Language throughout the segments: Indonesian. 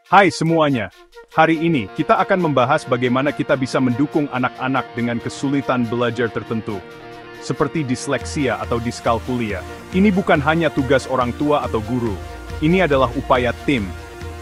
Hai semuanya, hari ini kita akan membahas bagaimana kita bisa mendukung anak-anak dengan kesulitan belajar tertentu, seperti disleksia atau diskalkulia. Ini bukan hanya tugas orang tua atau guru, ini adalah upaya tim.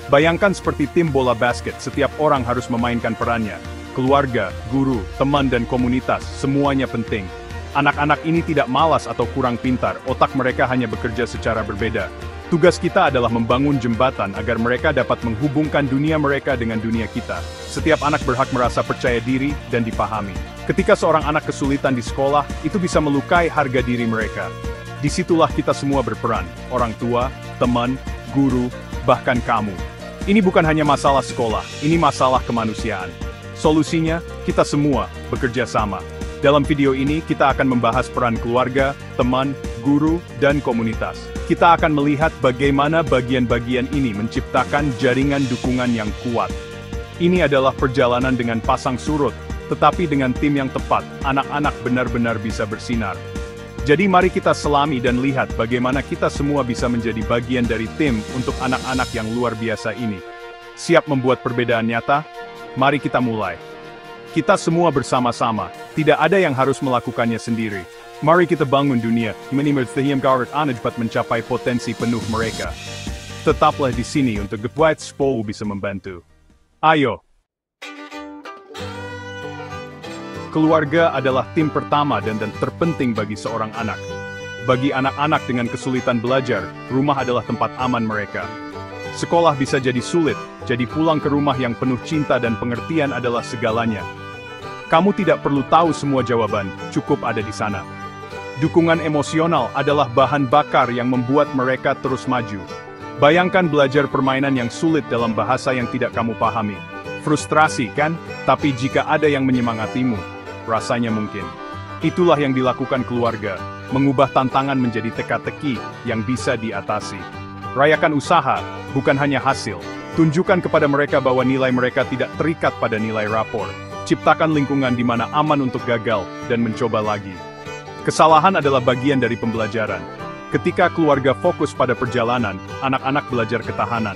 Bayangkan seperti tim bola basket, setiap orang harus memainkan perannya. Keluarga, guru, teman dan komunitas, semuanya penting. Anak-anak ini tidak malas atau kurang pintar, otak mereka hanya bekerja secara berbeda. Tugas kita adalah membangun jembatan agar mereka dapat menghubungkan dunia mereka dengan dunia kita. Setiap anak berhak merasa percaya diri dan dipahami. Ketika seorang anak kesulitan di sekolah, itu bisa melukai harga diri mereka. Disitulah kita semua berperan, orang tua, teman, guru, bahkan kamu. Ini bukan hanya masalah sekolah, ini masalah kemanusiaan. Solusinya, kita semua bekerja sama. Dalam video ini, kita akan membahas peran keluarga, teman, guru, dan komunitas. Kita akan melihat bagaimana bagian-bagian ini menciptakan jaringan dukungan yang kuat. Ini adalah perjalanan dengan pasang surut, tetapi dengan tim yang tepat, anak-anak benar-benar bisa bersinar. Jadi mari kita selami dan lihat bagaimana kita semua bisa menjadi bagian dari tim untuk anak-anak yang luar biasa ini. Siap membuat perbedaan nyata? Mari kita mulai. Kita semua bersama-sama, tidak ada yang harus melakukannya sendiri. Mari kita bangun dunia, mencapai potensi penuh mereka. Tetaplah di sini untuk Gebuat Spo bisa membantu. Ayo! Keluarga adalah tim pertama dan terpenting bagi seorang anak. Bagi anak-anak dengan kesulitan belajar, rumah adalah tempat aman mereka. Sekolah bisa jadi sulit, jadi pulang ke rumah yang penuh cinta dan pengertian adalah segalanya. Kamu tidak perlu tahu semua jawaban, cukup ada di sana. Dukungan emosional adalah bahan bakar yang membuat mereka terus maju. Bayangkan belajar permainan yang sulit dalam bahasa yang tidak kamu pahami. Frustrasi kan? Tapi jika ada yang menyemangatimu, rasanya mungkin. Itulah yang dilakukan keluarga, mengubah tantangan menjadi teka-teki yang bisa diatasi. Rayakan usaha, bukan hanya hasil. Tunjukkan kepada mereka bahwa nilai mereka tidak terikat pada nilai rapor. Ciptakan lingkungan di mana aman untuk gagal dan mencoba lagi. Kesalahan adalah bagian dari pembelajaran. Ketika keluarga fokus pada perjalanan, anak-anak belajar ketahanan.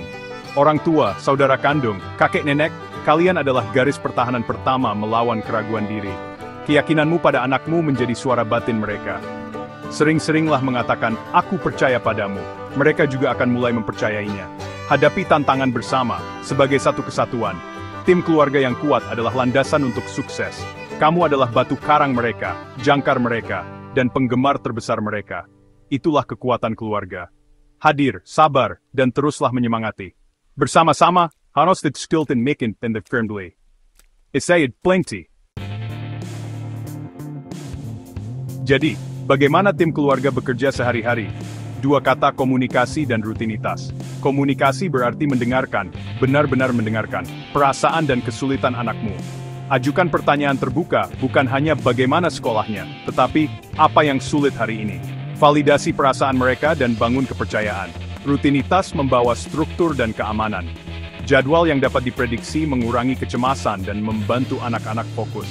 Orang tua, saudara kandung, kakek nenek, kalian adalah garis pertahanan pertama melawan keraguan diri. Keyakinanmu pada anakmu menjadi suara batin mereka. Sering-seringlah mengatakan, aku percaya padamu. Mereka juga akan mulai mempercayainya. Hadapi tantangan bersama, sebagai satu kesatuan. Tim keluarga yang kuat adalah landasan untuk sukses. Kamu adalah batu karang mereka, jangkar mereka, dan penggemar terbesar mereka. Itulah kekuatan keluarga. Hadir, sabar, dan teruslah menyemangati. Bersama-sama, harus stilten makin in the firmly. Isayid plenty. Jadi, bagaimana tim keluarga bekerja sehari-hari? Dua kata komunikasi dan rutinitas. Komunikasi berarti mendengarkan, benar-benar mendengarkan, perasaan dan kesulitan anakmu. Ajukan pertanyaan terbuka, bukan hanya bagaimana sekolahnya, tetapi apa yang sulit hari ini. Validasi perasaan mereka dan bangun kepercayaan. Rutinitas membawa struktur dan keamanan. Jadwal yang dapat diprediksi mengurangi kecemasan dan membantu anak-anak fokus.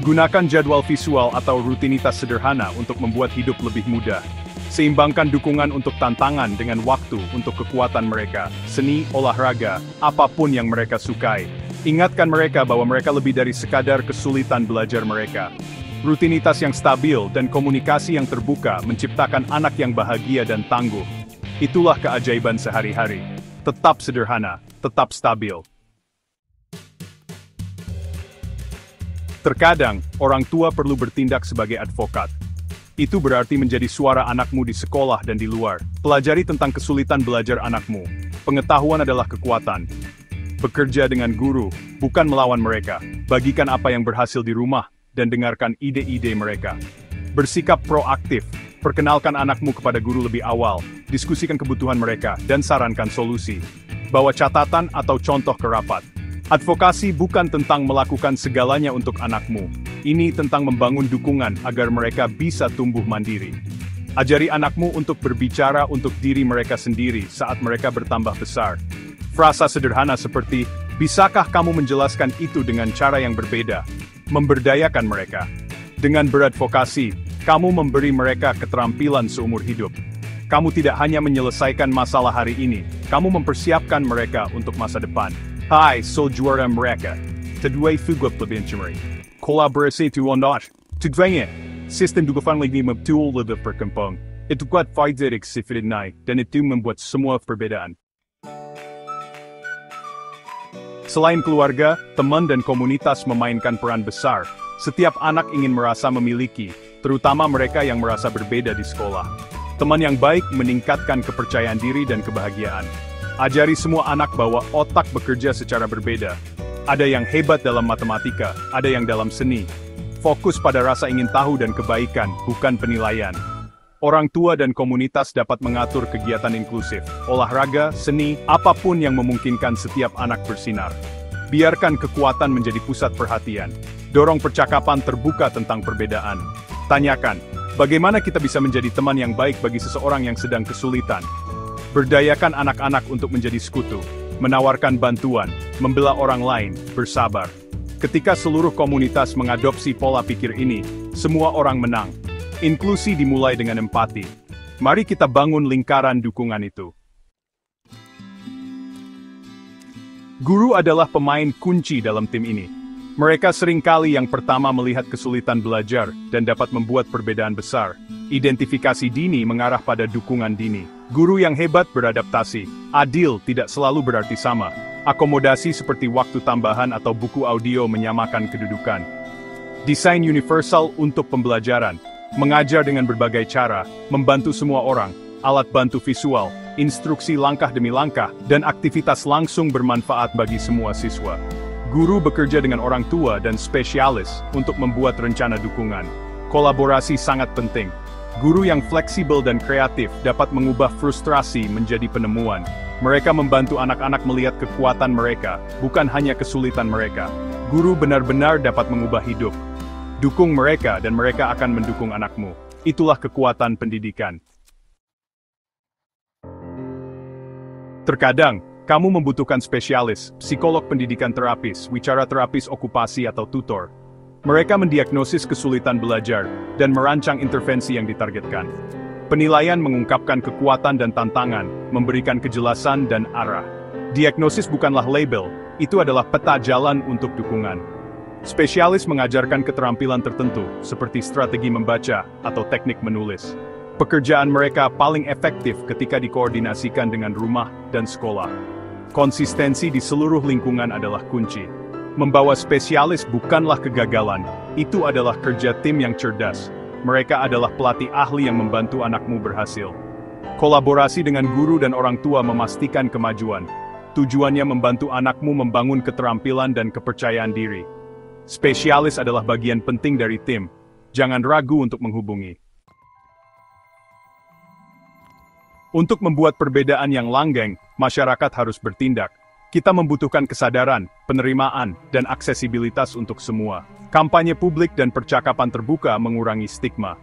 Gunakan jadwal visual atau rutinitas sederhana untuk membuat hidup lebih mudah. Seimbangkan dukungan untuk tantangan dengan waktu untuk kekuatan mereka, seni, olahraga, apapun yang mereka sukai. Ingatkan mereka bahwa mereka lebih dari sekadar kesulitan belajar mereka. Rutinitas yang stabil dan komunikasi yang terbuka menciptakan anak yang bahagia dan tangguh. Itulah keajaiban sehari-hari. Tetap sederhana, tetap stabil. Terkadang, orang tua perlu bertindak sebagai advokat. Itu berarti menjadi suara anakmu di sekolah dan di luar. Pelajari tentang kesulitan belajar anakmu. Pengetahuan adalah kekuatan. Bekerja dengan guru, bukan melawan mereka. Bagikan apa yang berhasil di rumah, dan dengarkan ide-ide mereka. Bersikap proaktif, perkenalkan anakmu kepada guru lebih awal, diskusikan kebutuhan mereka, dan sarankan solusi. Bawa catatan atau contoh ke rapat. Advokasi bukan tentang melakukan segalanya untuk anakmu. Ini tentang membangun dukungan agar mereka bisa tumbuh mandiri. Ajari anakmu untuk berbicara untuk diri mereka sendiri saat mereka bertambah besar. Frasa sederhana seperti, bisakah kamu menjelaskan itu dengan cara yang berbeda? Memberdayakan mereka. Dengan beradvokasi, kamu memberi mereka keterampilan seumur hidup. Kamu tidak hanya menyelesaikan masalah hari ini, kamu mempersiapkan mereka untuk masa depan. Hai, juara mereka. Kedua juga pencuri. Kolaborasi itu ondas. Tujuannya, sistem dukungan lagi betul lebih berkembang. Itu kuat faidah eksifidnai, dan itu membuat semua perbedaan. Selain keluarga, teman dan komunitas memainkan peran besar. Setiap anak ingin merasa memiliki, terutama mereka yang merasa berbeda di sekolah. Teman yang baik meningkatkan kepercayaan diri dan kebahagiaan. Ajari semua anak bahwa otak bekerja secara berbeda. Ada yang hebat dalam matematika, ada yang dalam seni. Fokus pada rasa ingin tahu dan kebaikan, bukan penilaian. Orang tua dan komunitas dapat mengatur kegiatan inklusif, olahraga, seni, apapun yang memungkinkan setiap anak bersinar. Biarkan kekuatan menjadi pusat perhatian. Dorong percakapan terbuka tentang perbedaan. Tanyakan, bagaimana kita bisa menjadi teman yang baik bagi seseorang yang sedang kesulitan? Berdayakan anak-anak untuk menjadi sekutu, menawarkan bantuan, membela orang lain, bersabar. Ketika seluruh komunitas mengadopsi pola pikir ini, semua orang menang. Inklusi dimulai dengan empati. Mari kita bangun lingkaran dukungan itu. Guru adalah pemain kunci dalam tim ini. Mereka seringkali yang pertama melihat kesulitan belajar dan dapat membuat perbedaan besar. Identifikasi dini mengarah pada dukungan dini. Guru yang hebat beradaptasi. Adil tidak selalu berarti sama. Akomodasi seperti waktu tambahan atau buku audio menyamakan kedudukan. Desain universal untuk pembelajaran. Mengajar dengan berbagai cara, membantu semua orang, alat bantu visual, instruksi langkah demi langkah, dan aktivitas langsung bermanfaat bagi semua siswa. Guru bekerja dengan orang tua dan spesialis untuk membuat rencana dukungan. Kolaborasi sangat penting. Guru yang fleksibel dan kreatif dapat mengubah frustrasi menjadi penemuan. Mereka membantu anak-anak melihat kekuatan mereka, bukan hanya kesulitan mereka. Guru benar-benar dapat mengubah hidup. Dukung mereka dan mereka akan mendukung anakmu. Itulah kekuatan pendidikan. Terkadang, kamu membutuhkan spesialis, psikolog pendidikan terapis, wicara terapis okupasi atau tutor. Mereka mendiagnosis kesulitan belajar dan merancang intervensi yang ditargetkan. Penilaian mengungkapkan kekuatan dan tantangan, memberikan kejelasan dan arah. Diagnosis bukanlah label, itu adalah peta jalan untuk dukungan. Spesialis mengajarkan keterampilan tertentu, seperti strategi membaca atau teknik menulis. Pekerjaan mereka paling efektif ketika dikoordinasikan dengan rumah dan sekolah. Konsistensi di seluruh lingkungan adalah kunci. Membawa spesialis bukanlah kegagalan, itu adalah kerja tim yang cerdas. Mereka adalah pelatih ahli yang membantu anakmu berhasil. Kolaborasi dengan guru dan orang tua memastikan kemajuan. Tujuannya membantu anakmu membangun keterampilan dan kepercayaan diri. Spesialis adalah bagian penting dari tim. Jangan ragu untuk menghubungi. Untuk membuat perbedaan yang langgeng, masyarakat harus bertindak. Kita membutuhkan kesadaran, penerimaan, dan aksesibilitas untuk semua. Kampanye publik dan percakapan terbuka mengurangi stigma.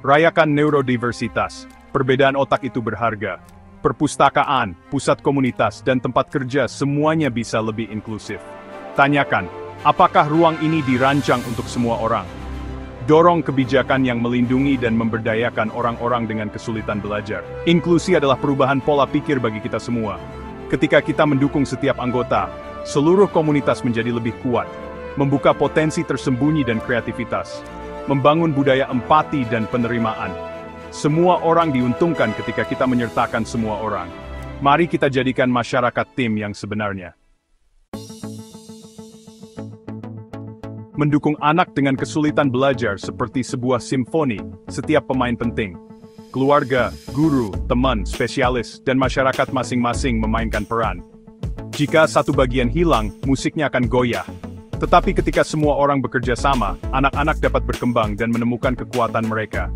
Rayakan neurodiversitas. Perbedaan otak itu berharga. Perpustakaan, pusat komunitas, dan tempat kerja semuanya bisa lebih inklusif. Tanyakan, apakah ruang ini dirancang untuk semua orang? Dorong kebijakan yang melindungi dan memberdayakan orang-orang dengan kesulitan belajar. Inklusi adalah perubahan pola pikir bagi kita semua. Ketika kita mendukung setiap anggota, seluruh komunitas menjadi lebih kuat, membuka potensi tersembunyi dan kreativitas, membangun budaya empati dan penerimaan. Semua orang diuntungkan ketika kita menyertakan semua orang. Mari kita jadikan masyarakat tim yang sebenarnya. Mendukung anak dengan kesulitan belajar seperti sebuah simfoni, setiap pemain penting. Keluarga, guru, teman, spesialis, dan masyarakat masing-masing memainkan peran. Jika satu bagian hilang, musiknya akan goyah. Tetapi ketika semua orang bekerja sama, anak-anak dapat berkembang dan menemukan kekuatan mereka.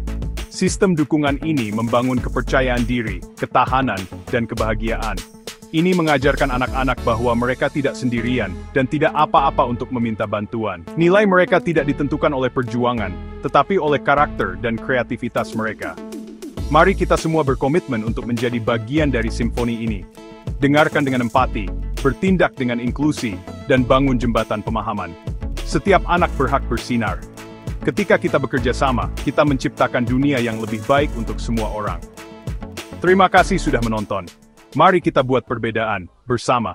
Sistem dukungan ini membangun kepercayaan diri, ketahanan, dan kebahagiaan. Ini mengajarkan anak-anak bahwa mereka tidak sendirian, dan tidak apa-apa untuk meminta bantuan. Nilai mereka tidak ditentukan oleh perjuangan, tetapi oleh karakter dan kreativitas mereka. Mari kita semua berkomitmen untuk menjadi bagian dari simfoni ini. Dengarkan dengan empati, bertindak dengan inklusi, dan bangun jembatan pemahaman. Setiap anak berhak bersinar. Ketika kita bekerja sama, kita menciptakan dunia yang lebih baik untuk semua orang. Terima kasih sudah menonton. Mari kita buat perbedaan bersama.